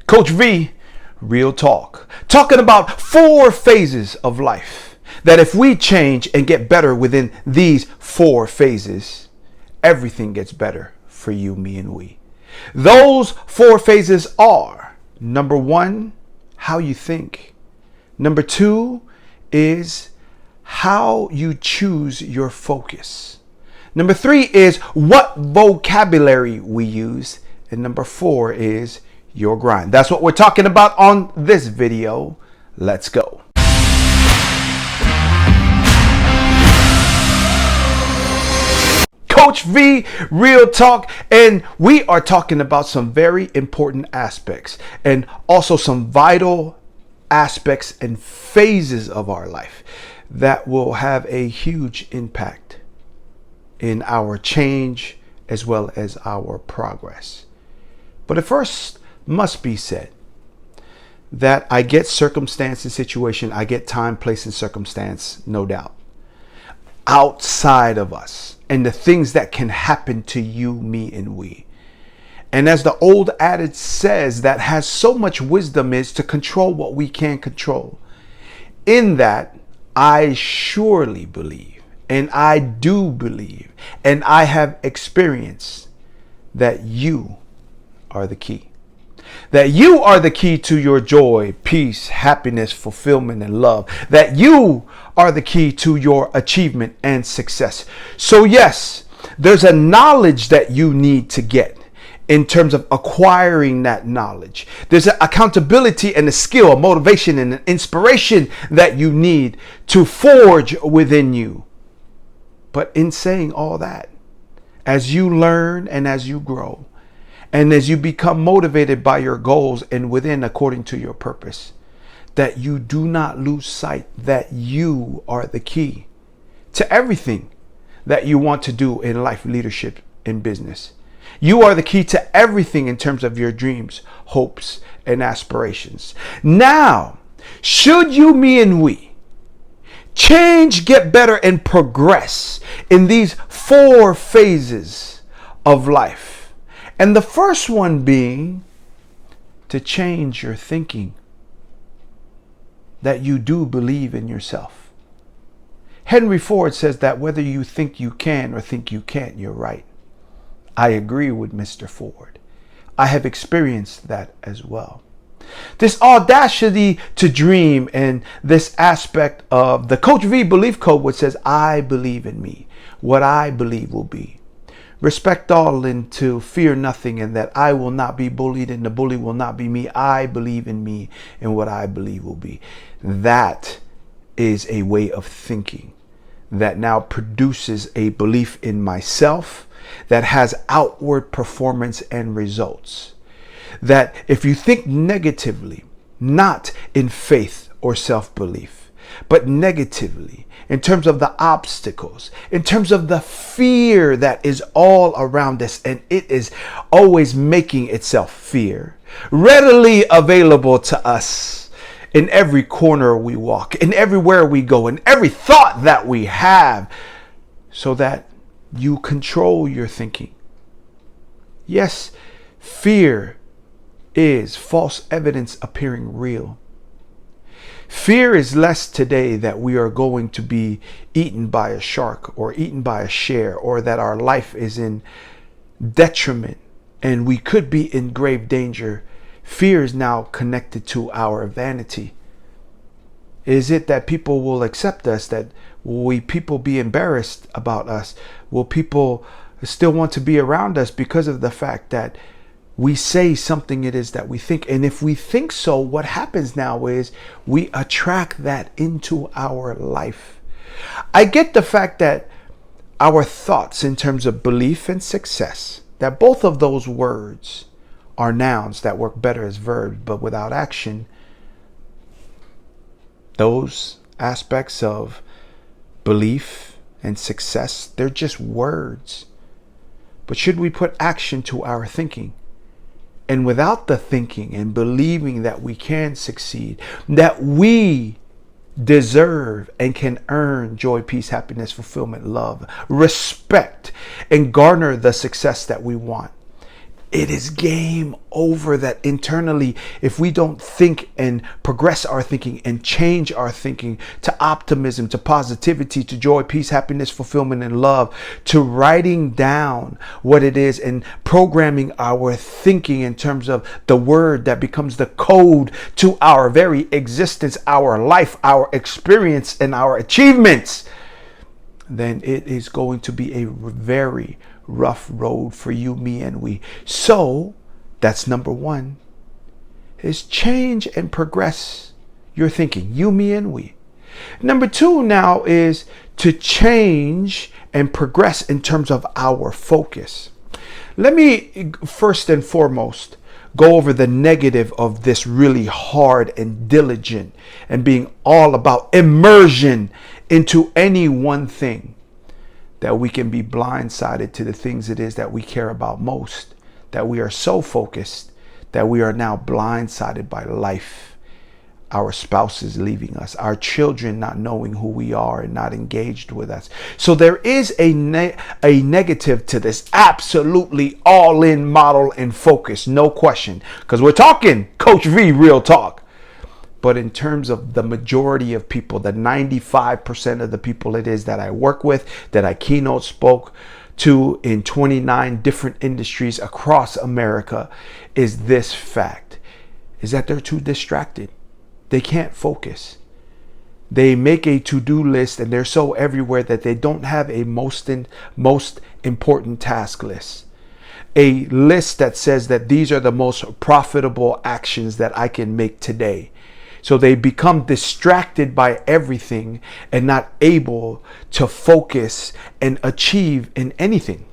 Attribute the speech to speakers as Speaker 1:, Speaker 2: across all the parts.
Speaker 1: Coach V, real talk. Talking about 4 phases of life that if we change and get better within these 4 phases, everything gets better for you, me, and we. Those 4 phases are: number 1, how you think. Number 2 is how you choose your focus. Number 3 is what vocabulary we use. And number 4 is your grind. That's what we're talking about on this video. Let's go. Coach V, real talk, and we are talking about some very important aspects and also some vital aspects and phases of our life that will have a huge impact in our change as well as our progress. But it first must be said that I get circumstance and situation, I get time, place, and circumstance, no doubt, outside of us, and the things that can happen to you, me, and we. And as the old adage says, that has so much wisdom, is to control what we can control. In that, I surely believe, and I do believe, and I have experienced that you are the key. That you are the key to your joy, peace, happiness, fulfillment, and love. That you are the key to your achievement and success. So yes, there's a knowledge that you need to get in terms of acquiring that knowledge. There's an accountability and a skill, a motivation and an inspiration that you need to forge within you. But in saying all that, as you learn and as you grow, and as you become motivated by your goals and within according to your purpose, that you do not lose sight that you are the key to everything that you want to do in life, leadership, and business. You are the key to everything in terms of your dreams, hopes, and aspirations. Now, should you, me, and we change, get better, and progress in these 4 phases of life, and the first one being to change your thinking, that you do believe in yourself. Henry Ford says that whether you think you can or think you can't, you're right. I agree with Mr. Ford. I have experienced that as well. This audacity to dream and this aspect of the Coach V belief code, which says, I believe in me, what I believe will be. Respect all and to fear nothing, and that I will not be bullied and the bully will not be me. I believe in me and what I believe will be. That is a way of thinking that now produces a belief in myself that has outward performance and results. That if you think negatively, not in faith or self-belief, but negatively, in terms of the obstacles, in terms of the fear that is all around us, and it is always making itself fear, readily available to us in every corner we walk, in everywhere we go, in every thought that we have, so that you control your thinking. Yes, fear is false evidence appearing real. Fear is less today that we are going to be eaten by a shark or eaten by a share, or that our life is in detriment and we could be in grave danger. Fear is now connected to our vanity. Is it that people will accept us? That will people be embarrassed about us? Will people still want to be around us because of the fact that we say something it is that we think? And if we think so, what happens now is we attract that into our life. I get the fact that our thoughts in terms of belief and success, that both of those words are nouns that work better as verbs, but without action, those aspects of belief and success, they're just words. But should we put action to our thinking? And without the thinking and believing that we can succeed, that we deserve and can earn joy, peace, happiness, fulfillment, love, respect, and garner the success that we want, it is game over. That internally, if we don't think and progress our thinking and change our thinking to optimism, to positivity, to joy, peace, happiness, fulfillment, and love, to writing down what it is and programming our thinking in terms of the word that becomes the code to our very existence, our life, our experience, and our achievements, then it is going to be a very rough road for you, me, and we. So that's number one, is change and progress your thinking, you, me, and we. Number two now is to change and progress in terms of our focus. Let me first and foremost go over the negative of this really hard and diligent and being all about immersion into any one thing, that we can be blindsided to the things it is that we care about most, that we are so focused that we are now blindsided by life, our spouses leaving us, our children not knowing who we are and not engaged with us. So there is a negative to this absolutely all-in model and focus, no question, because we're talking Coach V real talk. But in terms of the majority of people, the 95% of the people it is that I work with, that I keynote spoke to in 29 different industries across America, is this fact, is that they're too distracted. They can't focus. They make a to-do list and they're so everywhere that they don't have a most important task list. A list that says that these are the most profitable actions that I can make today. So they become distracted by everything and not able to focus and achieve in anything.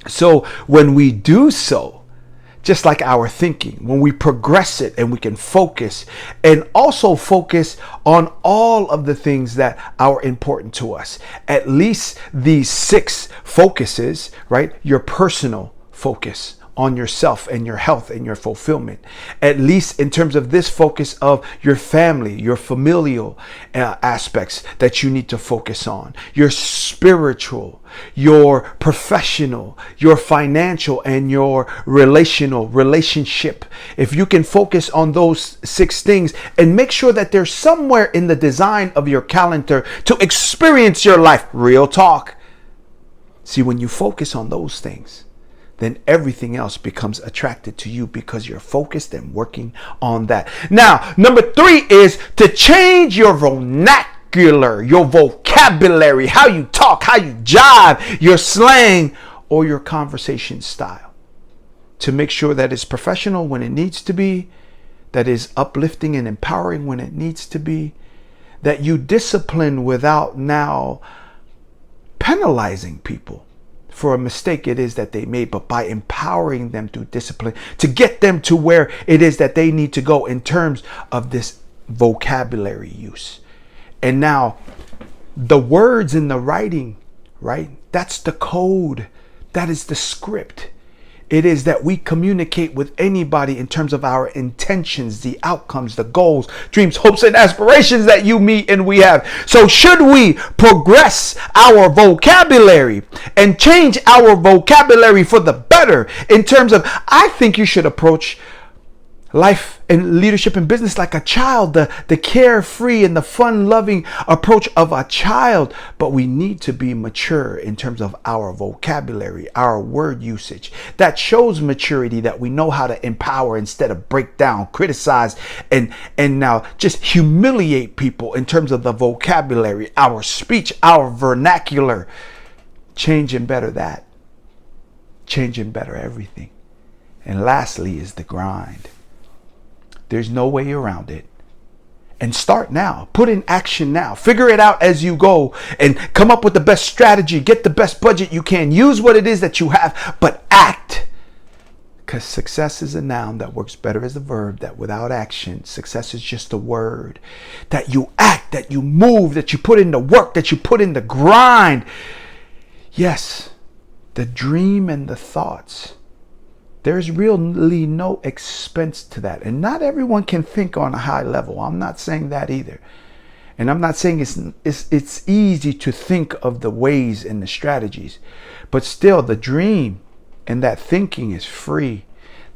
Speaker 1: So when we do so, just like our thinking, when we progress it and we can focus and also focus on all of the things that are important to us, at least these 6 focuses, right? Your personal focus on yourself and your health and your fulfillment, at least in terms of this focus of your family, your familial aspects that you need to focus on, your spiritual, your professional, your financial, and your relationship. If you can focus on those 6 things and make sure that they're somewhere in the design of your calendar to experience your life, real talk. See, when you focus on those things, then everything else becomes attracted to you because you're focused and working on that. Now, number 3 is to change your vernacular, your vocabulary, how you talk, how you jive, your slang, or your conversation style, to make sure that it's professional when it needs to be, that is uplifting and empowering when it needs to be, that you discipline without now penalizing people for a mistake it is that they made, but by empowering them through discipline to get them to where it is that they need to go in terms of this vocabulary use. And now the words in the writing, right? That's the code. That is the script. It is that we communicate with anybody in terms of our intentions, the outcomes, the goals, dreams, hopes, and aspirations that you, me, and we have. So should we progress our vocabulary and change our vocabulary for the better in terms of, I think you should approach life and leadership and business like a child, the carefree and the fun-loving approach of a child. But we need to be mature in terms of our vocabulary, our word usage. That shows maturity, that we know how to empower instead of break down, criticize, and now just humiliate people in terms of the vocabulary, our speech, our vernacular. Change and better that. Change and better everything. And lastly is the grind. There's no way around it. And start now. Put in action now. Figure it out as you go and come up with the best strategy. Get the best budget you can. Use what it is that you have, but act. Because success is a noun that works better as a verb, that without action, success is just a word. That you act, that you move, that you put in the work, that you put in the grind. Yes, the dream and the thoughts. There's really no expense to that. And not everyone can think on a high level. I'm not saying that either. And I'm not saying it's easy to think of the ways and the strategies. But still, the dream And that thinking is free.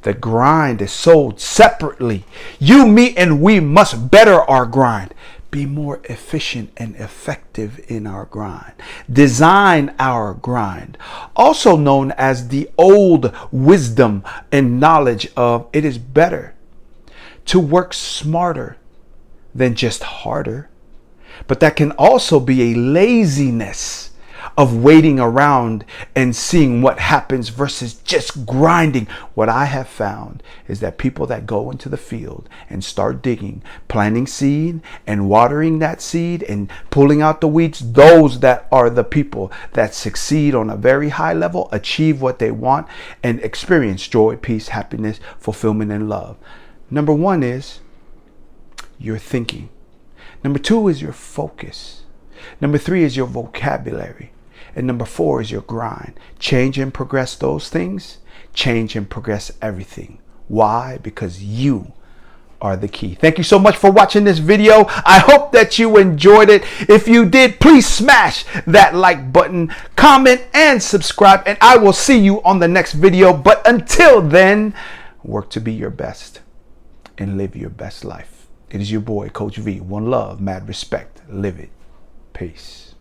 Speaker 1: The grind is sold separately. You, me, and we must better our grind. Be more efficient and effective in our grind. Design our grind. Also known as the old wisdom and knowledge of it is better to work smarter than just harder. But that can also be a laziness of waiting around and seeing what happens versus just grinding. What I have found is that people that go into the field and start digging, planting seed and watering that seed and pulling out the weeds, those that are the people that succeed on a very high level, achieve what they want, and experience joy, peace, happiness, fulfillment, and love. Number one is your thinking. Number two is your focus. Number three is your vocabulary. And number four is your grind. Change and progress those things. Change and progress everything. Why? Because you are the key. Thank you so much for watching this video. I hope that you enjoyed it. If you did, please smash that like button, comment, and subscribe. And I will see you on the next video. But until then, work to be your best and live your best life. It is your boy, Coach V. One love, mad respect. Live it. Peace.